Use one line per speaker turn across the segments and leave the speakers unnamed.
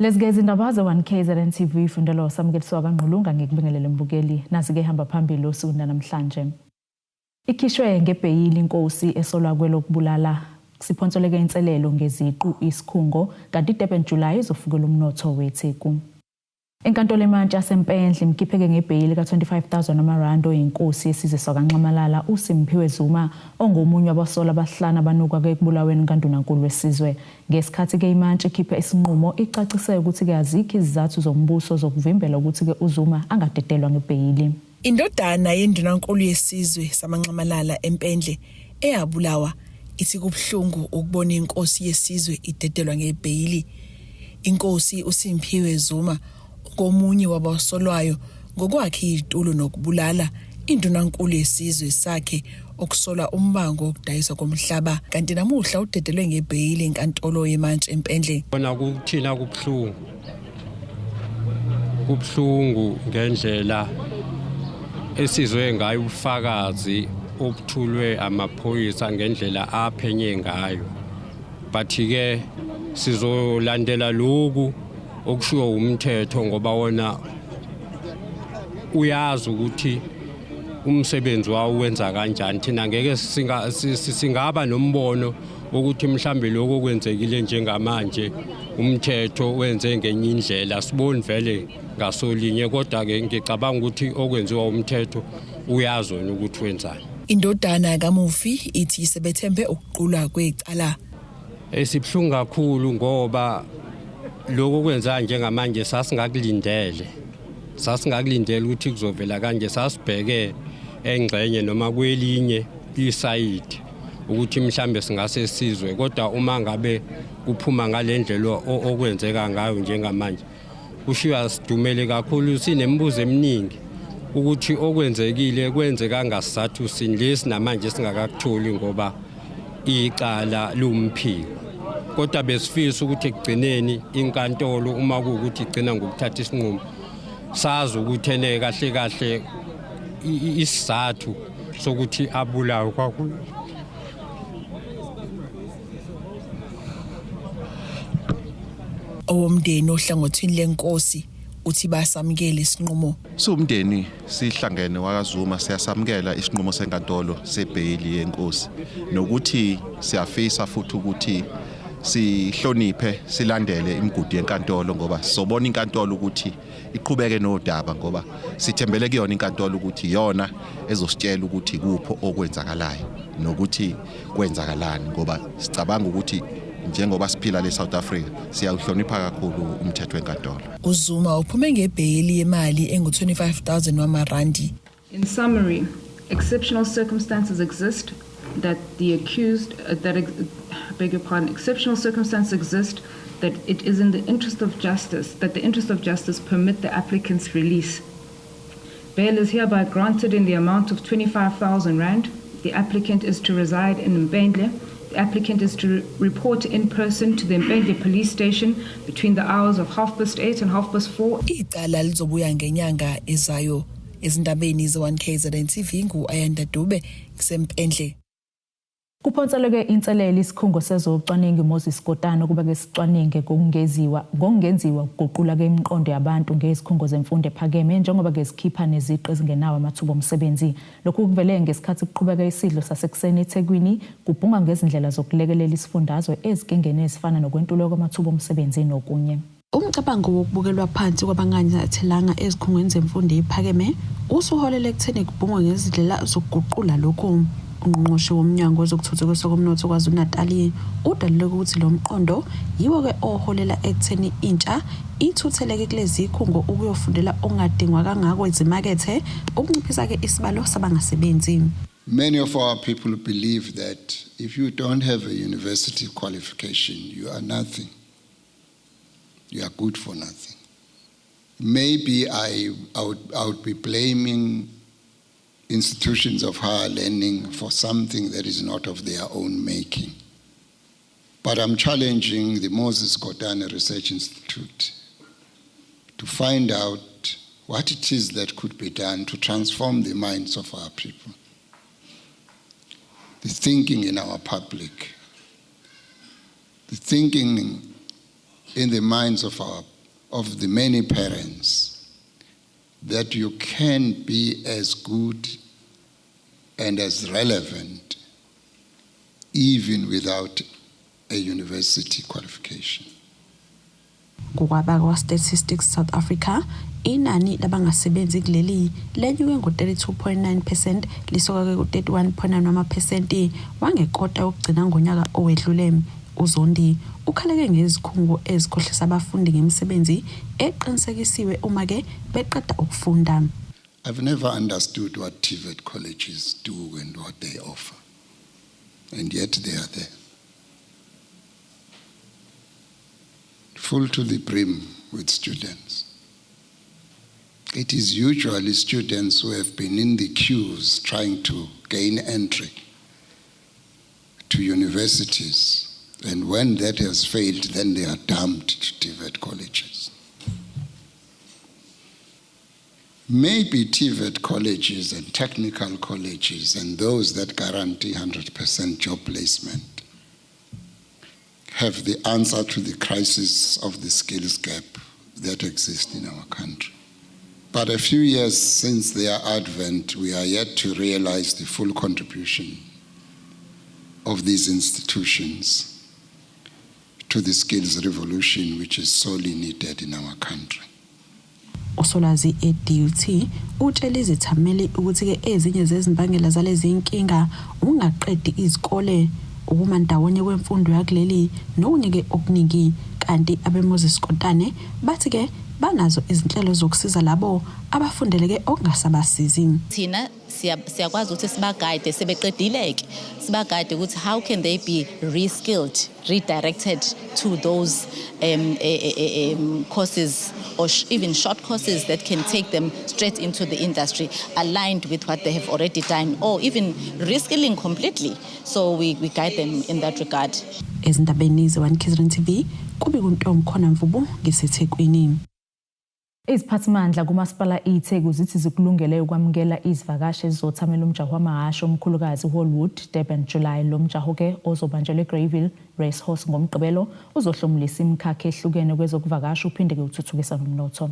Lesgeza indaba ze-1 KZN TV ifundelo samukeliso kaNgqulunga ngikubingelele mbukeli nazi-ke hamba phambili osuku namhlanje. Ikhishwe ngebheyili inkosi esolwa kwelokubulala siphonsoleke inselelo ngeziqu isikhungo kanti iDurban July izofukela umnotho weTheku. Enkantolo eMantshi yaseMpendle imkhipheke ngebheyili ka-25,000 amarandi oyinkosi yesizwe sakwaNxamalala uSimphiwe Zuma ongomunye wabasola abahlanu abanukwa ekubulaweni kaNdunankulu wesizwe. Ngesikhathi ke iMantshi ikhiphe isinqumo icacise ukuthi ke azikho izizathu zombuso zokuvimbela ukuthi ke uZuma angadedelwa ngebheyili.
Indodana yeNdunankulu yesizwe samaNxamalala eMpendle eyabulawa ithi kubhlungu ukubona inkosi yesizwe idedelwa ngebheyili. Inkosi uSimphiwe Zuma komunye wabasolwayo ngokwakhe izitulo nokubulala indunankulu yesizwe sakhe okusola umbango wokudayisa komhlaba kanti namuhla udedelwe ngebheyili enkantolo yeMantshi eMpendle.
Bona kuthina kubhlungu ngendlela esizwe ngayo ufakazi obuthulwe amaphoyisa ngendlela aphenye ngayo, but ke sizolandela lokhu okushiwo umthetho ngoba wona uyazi ukuthi umsebenzi wawo wenza kanjani. Thina ngeke singaba nombono ukuthi mhlambe lokho kwenzekile njengamanje umthetho wenze ngenye indlela siboni vele ngasolinye, kodwa ke ngicabanga ukuthi okwenziwa umthetho uyazi ukuthi wenzani.
Indodana kaMufi ithi sebethembe ukuqulwa kwecala.
Esibhlungu kakhulu ngoba lokho kwenza njengamanje sasingakulindele ukuthi kuzovela kanje, sasibheke engxenye noma kwelinye isayidi ukuthi mhlambe singase sizwe, kodwa uma ngabe kuphuma ngalendlela okwenzeka ngayo njengamanje kushiya sidumele kakhulu. Sinembuzo eminingi ukuthi okwenzekile kwenzeka ngasizathu sinlesi namanje singakakutholi ngoba icala lumphiko, kodwa besifisa ukuthi ekugcineni inkantolo uma kuukuthi igcina ngokuthatha isinqumo sazi ukuthi ene kahle isizathu sokuthi abulawe kwakhulu.
Owomndeni ohlangothini lenkosi uthi basamukele isinqumo.
Umndeni sihlangene wakaZuma siyasamukela isinqumo senkantolo sebheyili yenkosi nokuthi siyafisa futhi ukuthi sihloniphe silandele imigudu yenkantolo ngoba sobona inkantolo ukuthi iqhubeke nodaba ngoba sithembele kuyona inkantolo ukuthi yona ezositshela ukuthi kupho okwenzakalayo nokuthi kwenzakalani ngoba sicabanga ukuthi njengoba siphila le South Africa siyawuhlonipha kakhulu umthetho wenkantolo.
uZuma uphume ngebheyili yemali engu-25,000 wamarandi.
In summary, exceptional circumstances exist that the accused exceptional circumstances exist that it is in the interest of justice that the interest of justice permit the applicant's release. Bail is hereby granted in the amount of 25,000 rand. The applicant is to reside in Mbendle. The applicant is to report in person to the Mbendle police station between the hours of 8:30 and 4:30.
Icala lizobuya ngenyanga ezayo. Ezindabeni ze-1 KZN TV ngu-Ayanda Dube ngisempendle.
Kuphonseleke inselelo isikhungo sezocwaningo Moses Kotane kuba ke sicwaninge ngokungenziwa ukuguqula ke imiqondo yabantu ngezikhungo zemfundo ephakeme njengoba ke sikhipha neziqe ezingenawo amathuba omsebenzi. Lokhu kuvele ngesikhathi kuqhubeka isidlo sasekuseni eThekwini kubhunga ngezindlela zokulekelela isifundazwe ezinkingeni ezifana nokwentulwa kwamathuba omsebenzi nokunye.
Umcabango wokubukelwa phansi kwabanganyathelananga ezikhungweni zemfundo ephakeme usuholele ekutheni kubhungwa ngezindlela zokuguqula lokhu. Ungqongqoshe womnyango wezokuthuthukiswa komnotho kwaZulu-Natal udalule ukuthi lo mqondo yiwo ke oholela ekutheni intsha ithutheleke kulezi zikhungo ukuyofundela ongadingwa kangako ezimakethe ukunciphisa ke isibalo sabangasebenzi.
Many of our people believe that if you don't have a university qualification, you are nothing. You are good for nothing. Maybe I would be blaming institutions of higher learning for something that is not of their own making. But I'm challenging the Moses Kotane Research Institute to find out what it is that could be done to transform the minds of our people, the thinking in our public, the thinking in the minds of the many parents that you can be as good and as relevant even without a university qualification.
Ngokwaba kwa-Statistics South Africa, inani labangasebenzi kuleli lenyuke ngo-32.9% lisuka ku-31.9% wangekota ukugcina ngonyaka owedlule. uZondi ukhaleke ngezikhungo ezikhohlisa abafundi ngemisebenzi eqinisekisiwe uma ke beqeda ukufunda.
I've never understood what TVET colleges do and what they offer, and yet they are there, full to the brim with students. It is usually students who have been in the queues trying to gain entry to universities, and when that has failed, then they are dumped to TVET colleges. Maybe TVET colleges and technical colleges and those that guarantee 100% job placement have the answer to the crisis of the skills gap that exists in our country. But a few years since their advent, we are yet to realize the full contribution of these institutions to the skills revolution which is sorely needed in our country.
Osolazi eDUT utshela izithameli ukuthi ke ezinye zezimbangela zalezi inkinga ungaqedi izikole ukuma ndawonye kwemfundo yakuleli nokunike okuningi, kanti abeMoses Kotane bathi ke banazo izinhlelo zokusiza labo abafundeleke okungasabasizi.
Thina siyakwazi ukuthi sibaguide sebeqedileke, sibaguide ukuthi how can they be reskilled, redirected to those courses or even short courses that can take them straight into the industry, aligned with what they have already done, or even reskilling completely. So we guide them in that regard.
Ezindabeni ze-One KZN TV kubi kuNtombi khona Mvubu ngiseThekwini.
Iziphathimandla kumasipala iTheku zithi zikulungele ukwamukela izivakashi ezizothamela umjaho wamahashe omkhulukazi Hollywood Durban July. Lo mjaho ke ozobanjelwe eGreyville Racehorse ngomgqibelo uzohlomulisa imikhakha ehlukene kwezokuvakasha uphinde ke uthuthukisa nomnotho.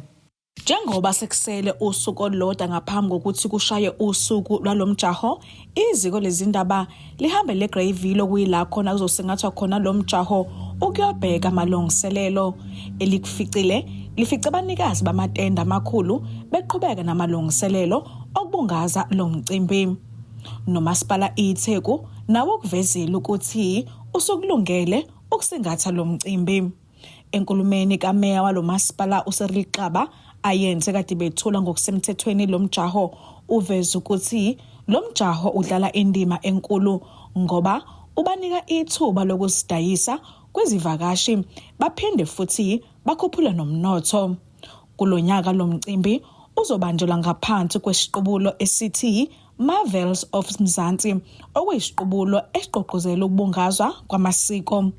Njengoba sekusele usuku olulodwa ngaphambi kokuthi kushaye usuku lwalomjaho, iziko lezindaba lihambe leGreyville okuyila khona kuzosingathwa khona lo mjaho ukuyobheka amalungiselelo elikuficile. Lifice abanikazi bamatenda amakhulu beqhubeka namalungiselelo okubungaza lo mcimbi. Nomasipala iTheku nawo kuvezile ukuthi usukulungele ukusingatha lo mcimbi. Enkulumeni kameya walo masipala uCyril Xaba ayenze kade bethula ngokusemthethweni lo mjaho, uveza ukuthi lo mjaho udlala indima enkulu ngoba ubanika ithuba lokusidayisa kwezivakashi baphinde futhi bakhuphula nomnotho. Kulonyaka lo mcimbi uzobanjelwa ngaphansi kwesiqubulo esithi Marvels of Mzansi, okuyisiqubulo esiqoqozela ukubungazwa kwamasiko.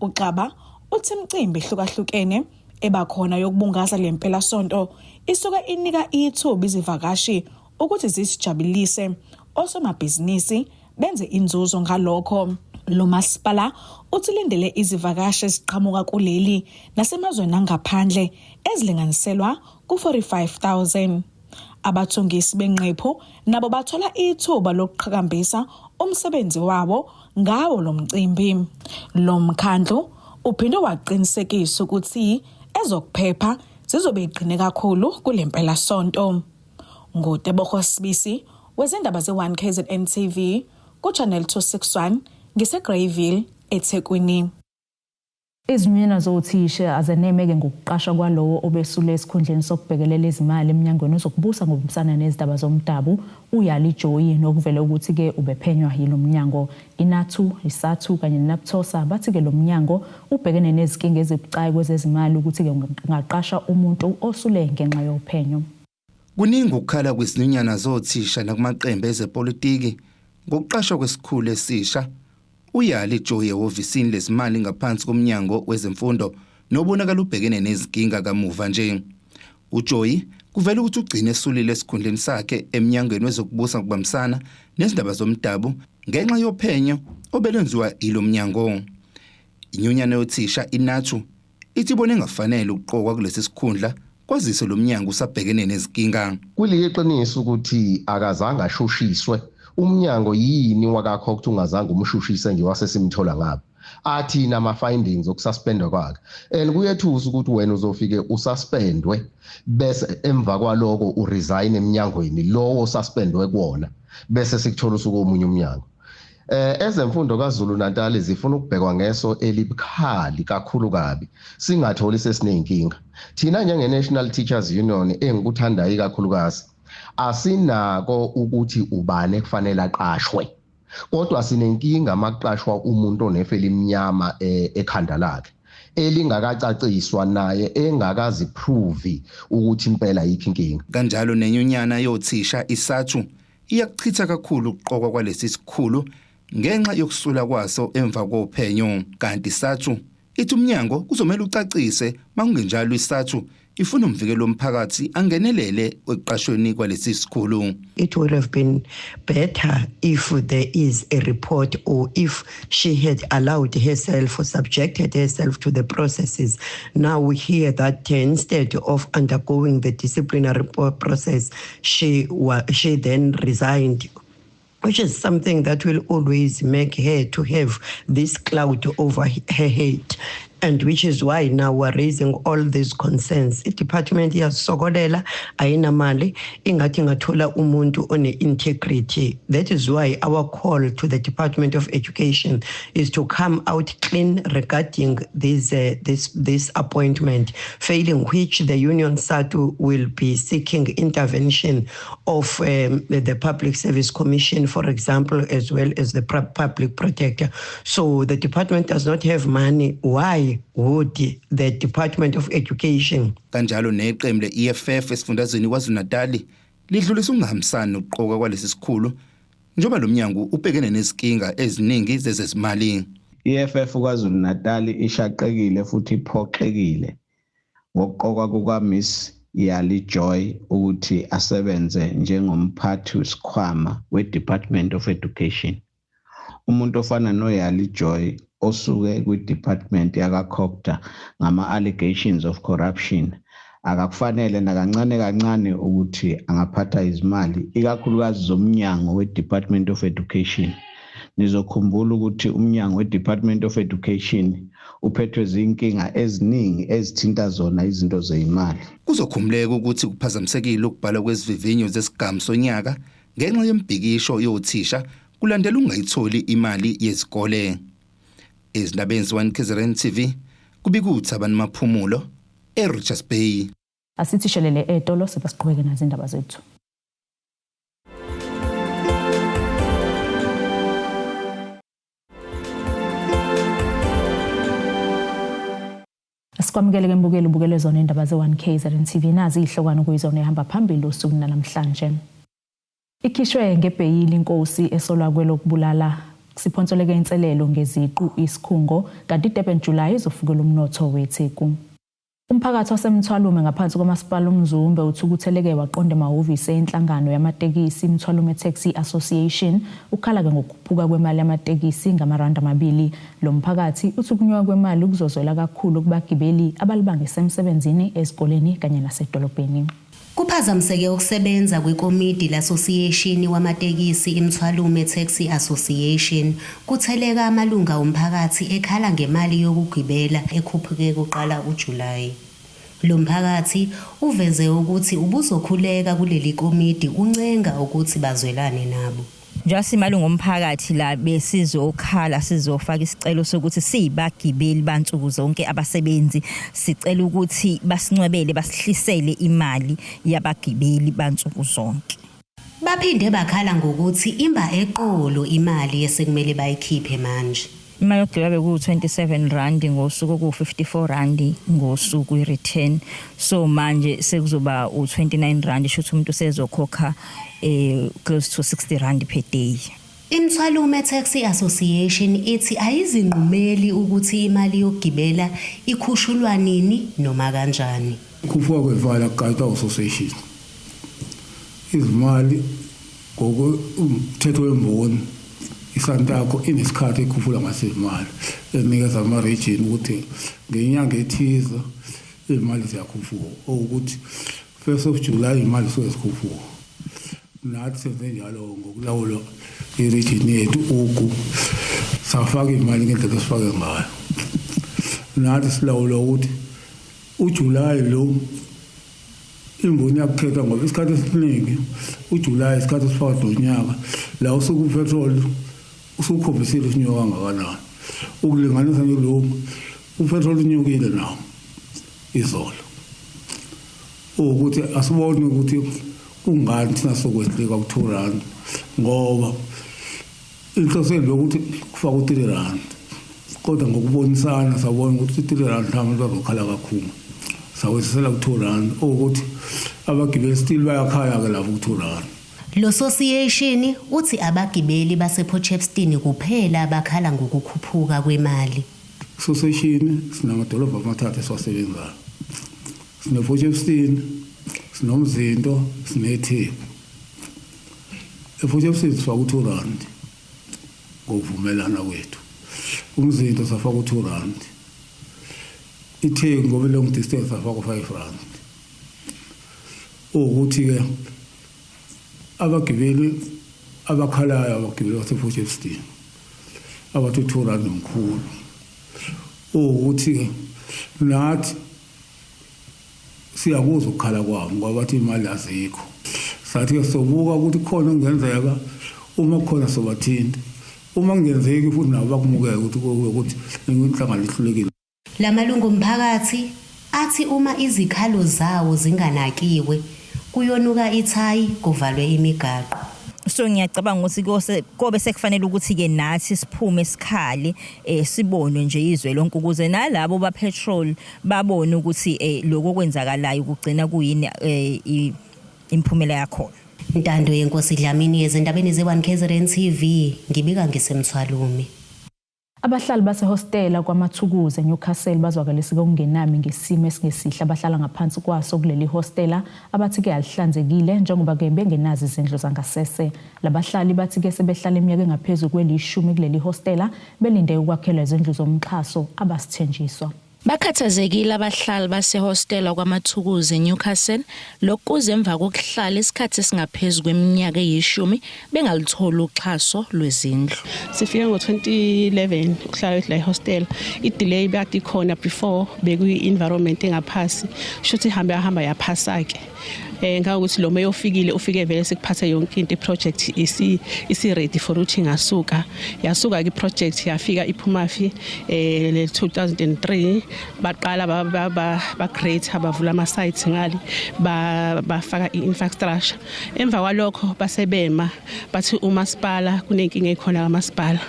uXaba uthi imicimbi ehlukahlukene ebakhona yokubungaza lempela sonto isuka inika ithuba izivakashi ukuthi zisijabulise, osomabhizinisi benze inzuzo ngalokho. Lo masipala uthilindele izivakashi eziqhamuka kuleli nasemazweni angaphandle ezilinganiselwa ku-45,000. Abathungisi benqephu nabo bathola ithuba lokuqhakambisa umsebenzi wabo ngawo lo mcimbi. Lo mkhandlu uphinde waqinisekisa ukuthi ezokuphepha zizobe iqine kakhulu kulempela sonto. Ngotebogo Sibisi wezindaba ze-One KZN TV ku-Channel 261 ngiseGreyville eThekwini.
Izinyunyana zothisha azenemeke ngokuqasha kwalowo obesule esikhundleni sokubhekelela izimali eminyangweni ozokubusa ngobusana nezindaba zomdabu uYali Joyi, nokuvele ukuthi ke ubephenywa yilo mnyango. INATU, ISATU kanye neNAPTOSA bathi ke lo mnyango ubhekene nezinkinga ezibucayi kwezezimali ukuthi ke ungaqasha umuntu osule ngenxa yophenyo.
Kuningi ukukhala kwezinyunyana zothisha nakumaqembu ezepolitiki ngokuqashwa kwesikhulu esisha uYali Joyi ehhovisini lezimali ngaphansi komnyango wezemfundo nobonakala ubhekene nezinkinga kamuva nje. uJoyi kuvela ukuthi ugcine esulile esikhundleni sakhe eminyangweni wezokubusa ngokubambisana nezindaba zomdabu ngenxa yophenyo obelenziwa yilo mnyango. Inyunyana yothisha iNATU ithi ibone ngafanele ukuqokwa kulesi sikhundla kwazise lo mnyango usabhekene nezinkinga.
Kuliqiniso ukuthi akazange ashushiswe. Umnyango yini wakakho ukuthi ungazange umshushise nje wasesimthola ngapha. Athina ama findings okususpendwa kwakhe. And kuyethusa ukuthi wena uzofike ususpendwe bese emva kwaloko uresign eminyangweni lowo suspendwe kuona bese sikuthola usuku omunye umnyango. Ezemfundo kaZulu Natal zifuna ukubhekwa ngeso elibukhali kakhulu kabi singatholi sesinenkinga. Thina njenge National Teachers Union engikuthandayo kakhulukazi asinako ukuthi ubane kufanele aqashwe. Kodwa sinenkinga makuqashwa umuntu onefela iminyama ekhanda lakhe elingakacaciswa naye engakazi prove ukuthi impela yikho inkinga.
Kanjalo nenyunyana yothisha iSATU iyakuchitha kakhulu ukuqokwa kwalesi sikhulu ngenxa yokusula kwaso emva kophenyo. Kanti iSATU ithi umnyango kuzomela ucacise makungenjalo iSATU ifuna umvikelo womphakathi angenelele eqashweni kwalesi sikhulu.
It would have been better if there is a report or if she had allowed herself or subjected herself to the processes. Now we hear that instead of undergoing the disciplinary process, she then resigned, which is something that will always make her to have this cloud over her head. And which is why now we're raising all these concerns. Department yasokolela ayina mali ingathi ngathola umuntu one integrity. That is why our call to the Department of Education is to come out clean regarding this appointment, failing which the Union SATU will be seeking intervention of the Public Service Commission, for example, as well as the Public Protector. So the department does not have money. Why would the Department of Education?
Kanjalo neqembu le-EFF esifundazweni KwaZulu Natal lidlulisa ungahambisani nokuqokwa kwalesi sikhulu njengoba lo mnyango ubhekene nezinkinga eziningi zezezimali.
EFF KwaZulu Natal ishaqekile futhi iphoxekile ngokuqokwa kukaMiss Yali Joy ukuthi asebenze njengomphathi wesikhwama we-Department of Education. Umuntu ofana noYali Joy osuke kwi-department yakaCOGTA ngama-allegations of corruption akakufanele nakancane ukuthi angaphatha izimali ikakhulukazi zomnyango we-Department of Education. Nizokhumbula ukuthi umnyango we-Department of Education uphethwe zinkinga eziningi ezithinta zona izinto zezimali.
Kuzokhumuleka ukuthi kuphazamisekile ukubhala kwezivivinyo zesigamu sonyaka ngenxa yembhikisho yothisha kulandela ungayitholi imali yezikole. Ezindabeni ze-KZN TV kubikuthi abantu maphumulo eRichards Bay.
Asithishelele etolo sibasiqhubeke nazo indaba zethu. Asikwamukele ke mbukeli ubukele zona indaba ze-KZN TV nazi ihlokwana kuyizona ehamba phambili usuku namhlanje. Ikhishwe ngebheyili inkosi esolwa kwelokubulala siphonsoleke inselelo ngeziqu isikhungo kanti iDurban July izofukela umnotho weTheku. Umphakathi waseMthwalume ngaphansi komasipala uMzumbe uthukutheleke waqonda emahhovisi enhlangano yamatekisi Mthwalume Taxi Association ukhala ke ngokukhuphuka kwemali yamatekisi ngamaranda amabili. Lo mphakathi uthukunywa kwemali ukuzozwela kakhulu kubagibeli abalibangise emsebenzini ezikoleni kanye nasedolobheni.
Kuphazamiseke ukusebenza kwekomidi le-Association wamatekisi iMthwalume Taxi Association kutheleka amalunga omphakathi ekhala ngemali yokugibela ekhuphuke kuqala uJulayi. Lo mphakathi uveze ukuthi ubuzokhuleka kuleli komidi uncenga ukuthi bazwelane nabo.
Njasimalungu omphakathi la besizokhala sizofaka isicelo sokuthi sibagibeli bansuku zonke abasebenzi sicela ukuthi basincwebele basihlisele imali yabagibeli bansuku zonke.
Baphinde bakhala ngokuthi imba eqolo imali esekumele bayikhiphe manje.
Imali yokugibela beku-27 rand ngosuku ku-54 rand ngosuku i-return. So manje sekuzoba u-29 rand shothi umuntu sezokhokha close to 60 rand per day.
iMthwalume Taxi Association ithi ayizinqumeli ukuthi imali yokugibela ikhushulwa nini noma kanjani.
Kufuwa kwevala kata association. Izimali ngoku umthetho wemboni iSantaco inesikhathi ekhuphula ngasemali enikeza ama-region ukuthi ngenyanga ethize imali ziyakhuphuka ukuthi 1st of July imali sozikhuphuka nathi senze njalo ngokulawula i-region yethu ugu safaka imali ngendlela esifake ngayo nathi silawula ukuthi uJuly lo imboni yakukhetha ngoba isikhathi esiningi uJuly isikhathi esifaka nonyaka la usuku upetrol usukhombisile isinyoka kangakanani ukulinganisa nalo upetrol unyukile nawo izolo ukuthi asibone ukuthi kungani thina sokwehlika ku2 ngoba inhloso lokuthi kufaka u3 kodwa ngokubonisana sabona ukuthi u3 mhlawumbe bazokhala kakhulu sawesela ku2 ukuthi abagibeli still bayakhaya ke lapho ku2.
Lo association uthi abagibeli basePotchefstroom kuphela abakhala ngokukhuphuka kwemali.
Association sinamadolobha amathathu esiwasebenzayo. SinePotchefstroom, sinomzinto, sineTheku. ePotchefstroom sifaka u2 ngokuvumelana kwethu. Umzinto safaka u2. iTheku ngoba long distance safaka u5. Ukuthi ke abagibeli abakhalayo abagibeli basePotchefstroom abathi u2 nomkhulu ukuthi nathi siyakuzwa ukukhala kwabo ngoba bathi imali azikho sathi ke sobuka ukuthi khona kungenzeka uma khona sobathinta uma kungenzeki futhi nabo bakumukela ukuthi inhlangano ihlulekile.
Lamalungu omphakathi athi uma izikhalo zawo zinganakiwe kuyonuka ithayi kuvalwe imigaqo.
So ngiyacabanga ukuthi kobe sekufanele ukuthi ke nathi siphume isikhali sibonwe nje izwe lonke ukuze nalabo ba petrol babone ukuthi lokho kwenzakalayo kugcina kuyini imphumela yakho.
Ntando yenkosi Dlamini ezindabeni ze1 KZN TV ngibika ngisemthwalumi.
Abahlali basehostela kwaMathukuze eNewcastle bazwakalisa ukungenami ngesimo esingesihle abahlala ngaphansi kwaso kuleli hostela abathi ke alihlanzekile njengoba ke bengenazi izindlu zangasese. Labahlali bathi ke sebehlala iminyaka engaphezulu kweli10 kuleli hostela belinde ukwakhelwa izindlu zomxhaso abasithenjiswa.
Bakhathazekile abahlali basehostela kwaMathukuze eNewcastle lokuze emva kokuhlala isikhathi esingaphezulu kweminyaka e10 bengalithola uxhaso lwezindlu.
Sifike ngo2011 ukuhlala la hostel idelay bekade ikhona before bekuyi-environment engaphasi shothi hamba yaphasa ke ngakuthi lo meyofikile ufike vele sekuphatha yonke into iproject isi ready for ukuthi yasuka ke iproject yafika iPhumafi le 2003 baqala ba create abavula ama sites ngali bafaka infrastructure emva kwalokho basebema bathi umasipala kunenkinga ekhona kamasipala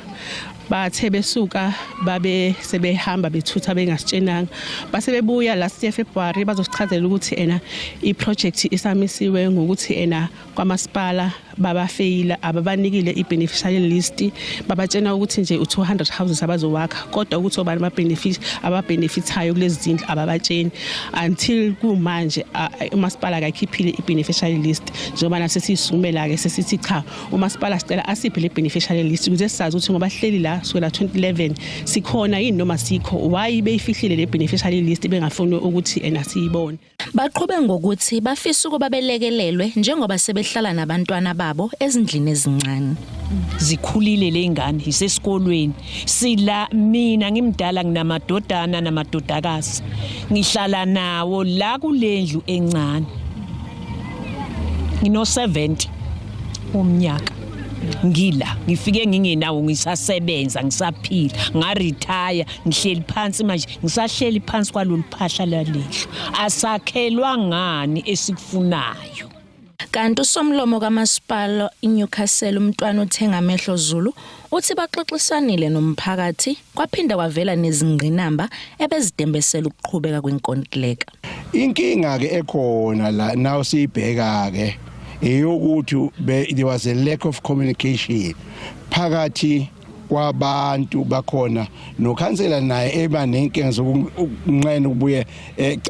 bathe besuka babe sebehamba bethutha bengasitshenanga base bebuya last year February bazosichazela ukuthi iproject isamisiwe ngokuthi kwamasipala babafeyila ababanikile ibeneficiary list babatshena ukuthi nje u200 houses abazowakha kodwa ukuthi obani ababenefitayo kulezi zindlu ababatsheni until kumanje umasipala akakhiphile ibeneficiary list njengoba nasesisumela ke sesithi cha umasipala sicela asiphe le beneficiary list ukuze sizazi ukuthi ngoba hleli la sukela 2011 sikhona yini noma sikho why beyifihlile le beneficiary list bengafuni ukuthi siyibone.
Baqhube ngokuthi bafisa ukuba belekelelwe njengoba sebehlala nabantwana babo ezindlini ezincane.
Zikhulile lengane isesikolweni sila mina ngimdala nginamadodana namadodakazi ngihlala nawo la kulendlu encane ngino 70 umnyaka ngila ngifike ngingenawo ngisasebenza ngisaphila ngaretire ngihleli phansi manje ngisahleli phansi kwalolu phahla lalendlu asakhelwa ngani esikufunayo.
Kanti usomlomo kamasipala iNewcastle umntwana uthenga amehlo Zulu uthi baxoxisanile nomphakathi kwaphinda kwavela nezingqinamba ebezidembesela ukuqhubeka kwenkontileka.
Inkinga ke ekhona la nawo siyibheka ke eyokuthi there was a lack of communication phakathi kwabantu bakhona nokhansela naye eba nenkinga zokunqena ukubuye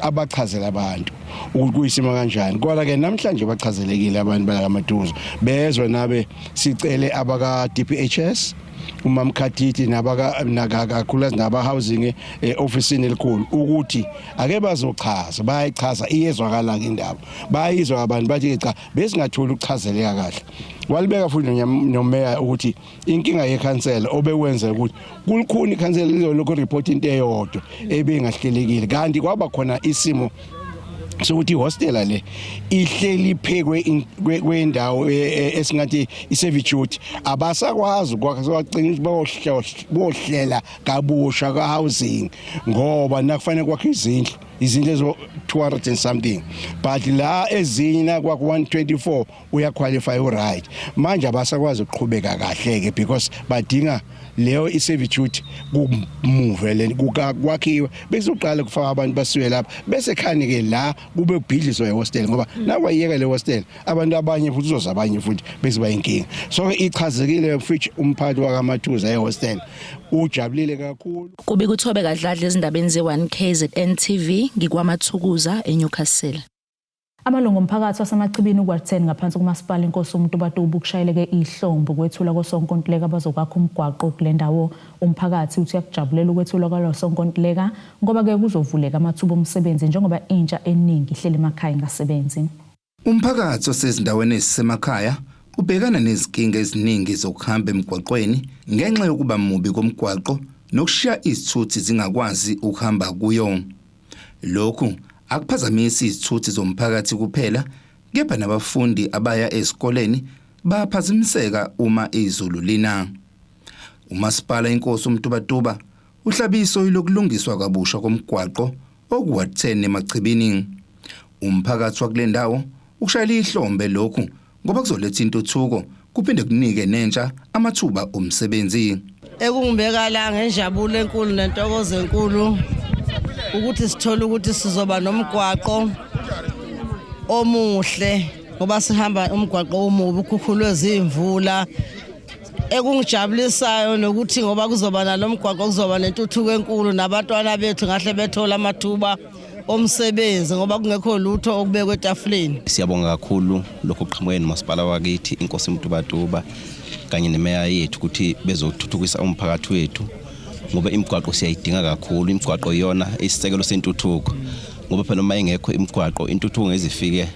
abachazela abantu ukuthi kuyisima kanjani kodwa ke namhlanje bachazelekile abantu bala kaMatuzo bezwe nabe sicele abaka DPHS umamkhathithi nabakakhulukazi naba-housing ofisini elikhulu ukuthi ake bazochaza bayayichaza iyezwakala indaba bayizwa abantu bathi cha besingatholi ukuchazeleka kahle walibeka futhi nomeya ukuthi inkinga yekhansela obewenza ukuthi kulukhuni ikhansela lizolokho report into eyodwa ebengahlelekile kanti kwaba khona isimo sokuthi hostela le ihleli phekwe kwendawo esingathi iservitude abasakwazi kwaqina bohlela kabusha ka housing ngoba nakufanele kwakhe izindlu ezo 200 and something but la ezinye kwa 124 uyaqualify right manje abasakwazi ukuqhubeka kahle ke because badinga leyo iservitude kumove le kwakhiwe besoqala kufaka abantu basiwe lapha bese khani ke la kube ubhidliso yehostel ngoba nakwayeka le hostel abantu abanye futhi uzozabanye futhi besiba inkinga so ichazekile futhi umphathi wakaMathuza ehostel ujabulile kakhulu
kubi kuthobe kadladla ezindabeni ze1KZN TV ngikwaMathukuza eNewcastle.
Amalungu omphakathi wasemachibini ukwathen ngaphansi kumasipala inkosi umuntu batubu kushayeleke ihlombo kwethula kosonkontileka bazokwakha umgwaqo kulendawo umphakathi uthi yakujabulela ukwethula kwalosonkontileka ngoba ke kuzovuleka amathuba omsebenzi njengoba intsha eningi ihleli emakhaya ngasebenzi.
Umphakathi osezindaweni ezisemakhaya ubhekana nezinkinga eziningi zokuhamba emgwaqweni ngenxa yokuba mubi komgwaqo nokushiya izithuthi zingakwazi ukuhamba kuyo. Lokhu akuphazamisa izithuthi zomphakathi kuphela kepha nabafundi abaya esikoleni baphazamiseka uma izulu lina. Umasipala inkosi uMtubatuba uhlabiso ilokulungiswa kabusha komgwaqo okuwathene emachibini. Umphakathi wakulendawo ushayela ihlombe lokhu ngoba kuzoletha intuthuko kuphinde kunike nentsha amathuba omsebenzi.
Ekungibeka la ngenjabulo enkulu nentokozo enkulu ukuthi sithola ukuthi sizoba nomgwaqo omuhle ngoba sihamba umgwaqo omubi ukhukhulwe izimvula ekungijabulisayo nokuthi ngoba kuzoba nalomgwaqo kuzoba nentuthuko enkulu nabantwana bethu ngahle bethola amathuba omsebenzi ngoba kungekho lutho okubekwe etafuleni.
Siyabonga kakhulu lokho kuqhamuke nomasipala wakithi inkosi uMtubatuba kanye nemeya yethu ukuthi bezothuthukisa umphakathi wethu ngoba imigwaqo siyayidinga kakhulu. Imigwaqo iyona isisekelo sentuthuko ngoba phela uma ingekho imigwaqo intuthuko ngezifike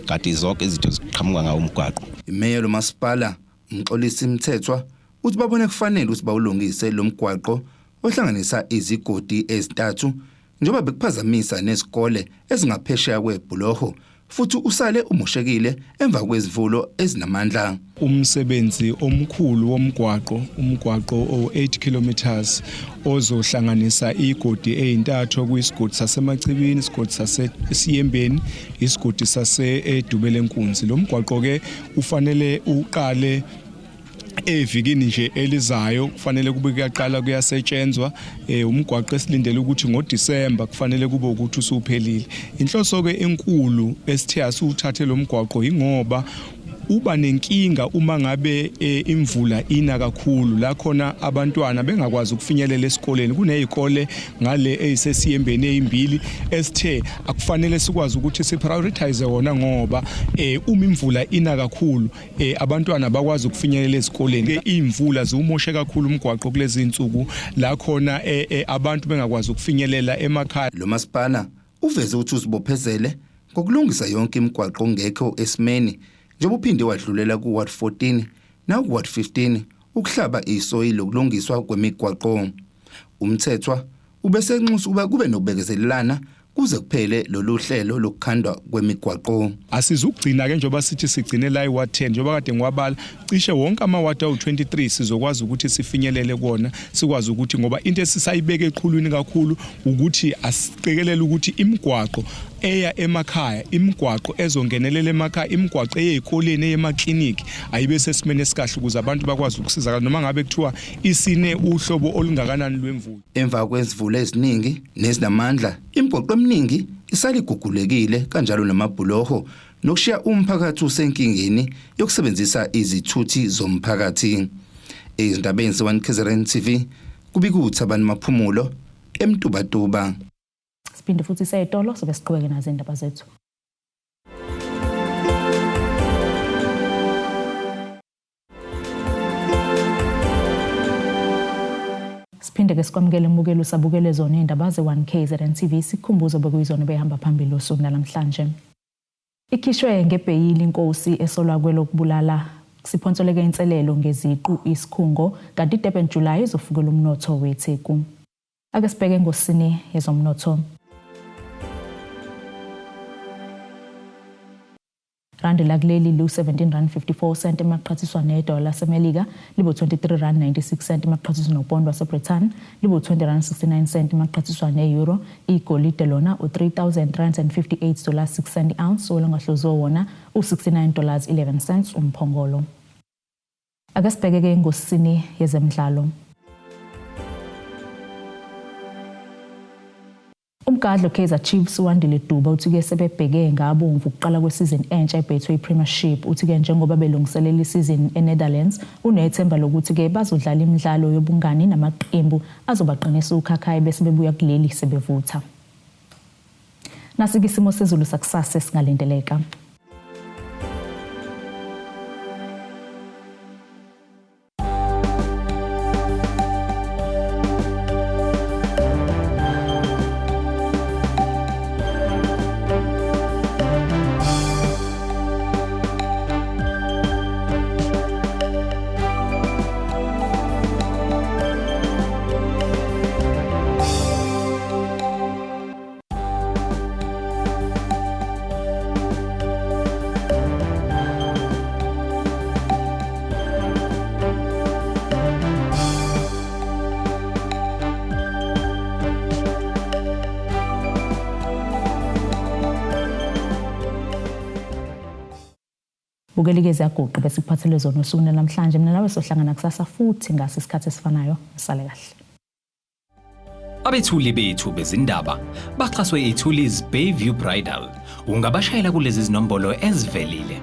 kanti zonke izinto ziqhamuka ngawo umgwaqo.
Imeya lomasipala umxolisi Mthethwa uthi babone kufanele ukuthi bawulungise lo mgwaqo ohlanganisa izigodi ezintathu njengoba bekuphazamisa nesikole ezingaphesheya kwebhuloho futhi usale umushekile emva kwezivulo ezinamandla.
Umsebenzi omkhulu womgwaqo umgwaqo o8 kilometers ozohlanganisa igodi ezintathu kuyisigodi sasemachibini isigodi sasesiyembeni isigodi saseDubelenkunzi. Lo mgwaqo ke ufanele uqale evikini nje elizayo kufanele kube kuyaqala kuyasetshenzwa umgwaqo esilindele ukuthi ngoDisemba kufanele kube ukuthi usuphelile. Inhloso ke enkulu esithe asuthathe lo mgwaqo ingoba uba nenkinga uma ngabe imvula ina kakhulu la khona abantwana bengakwazi ukufinyelela esikoleni. Kunezikole ngale ezisesiyembeni ezimbili esithe akufanele sikwazi ukuthi siprioritize wona ngoba uma imvula ina kakhulu abantwana bakwazi ukufinyelela esikoleni. Imvula ziwumoshe kakhulu umgwaqo kulezi insuku la khona abantu bengakwazi ukufinyelela emakhaya.
Lo masipala uveze ukuthi uzibophezele ngokulungisa yonke imigwaqo ngekho esimeni njengoba uphinde wadlulela ku Ward 14 na ku Ward 15 ukuhlaba isoil lokulungiswa kwemigwaqo. Umthethwa ubesenxusa ukuba kube nokubekezelelana kuze kuphele lolu hlelo lokukhandwa kwemigwaqo.
Asizugcina ke njengoba sithi sigcine la iWard 10 njengoba kade ngiwabala cishe wonke amaward awu23 sizokwazi ukuthi sifinyelele kona sikwazi ukuthi ngoba into esisayibeke eqhulwini kakhulu ukuthi asiqikelele ukuthi imigwaqo eya emakhaya imigwaqo ezongenelela emakhaya imigwaqo eyezikoleni eyemakliniki ayibe sesimene esikahle ukuze abantu bakwazi ukusizakala noma ngabe kuthiwa isine uhlobo olungakanani lwemvula.
Emva kwezivula eziningi nezinamandla imigwaqo eminingi isaligugulekile kanjalo namabhuloho nokushiya umphakathi usenkingeni yokusebenzisa izithuthi zomphakathi. Ezindabeni ze1KZN TV kubikuthi abantu maphumulo eMtubatuba.
Siphinde futhi sayitolo sobe siqhubeke nazo indaba zethu. Siphinde ke sikwamukele umbukelo usabukele zona indaba ze1KZN TV sikhumbuzo bekuyizona behamba phambili usuku namhlanje. Ikhishwe ngebheyili inkosi esolwa kwelokubulala siphonsoleke inselelo ngeziqu isikhungo kanti iDurban July izofukela umnotho weTheku. Ake sibheke ngosini yezomnotho. Randi lakuleli lu 17.54 cent emaqhathiswa nedola laseMelika, libo 23.96 cent emaqhathiswa nopondo waseBritain, libo 20.69 cent emaqhathiswa neeuro, igolide lona $3,358.6 cent ounce, olangahloziwe wona $69.11 cents umphongolo. Ake sibheke ke ngosini yezemidlalo. Umgadlo Kaizer Chiefs uwandile Duba uthi ke sebebheke ngabomvu ukuqala kwesizini entsha eBetway Premiership uthi ke njengoba belungiselela isizini eNetherlands unethemba lokuthi ke bazodlala imidlalo yobungani namaqembu azobaqinisa ukhakhayi bese bebuya kuleli sebevutha. Nasike isimo sezulu sakusasa singalindeleka. Bukelikeze aguqe bese kuphathele zona usuku namhlanje mina nawe sohlangana kusasa futhi ngase isikhathi esifanayo sale kahle.
Abethuli bethu bezindaba baxhaswe iThulis Bayview Bridal ungabashayela kulezi zinombolo ezivelile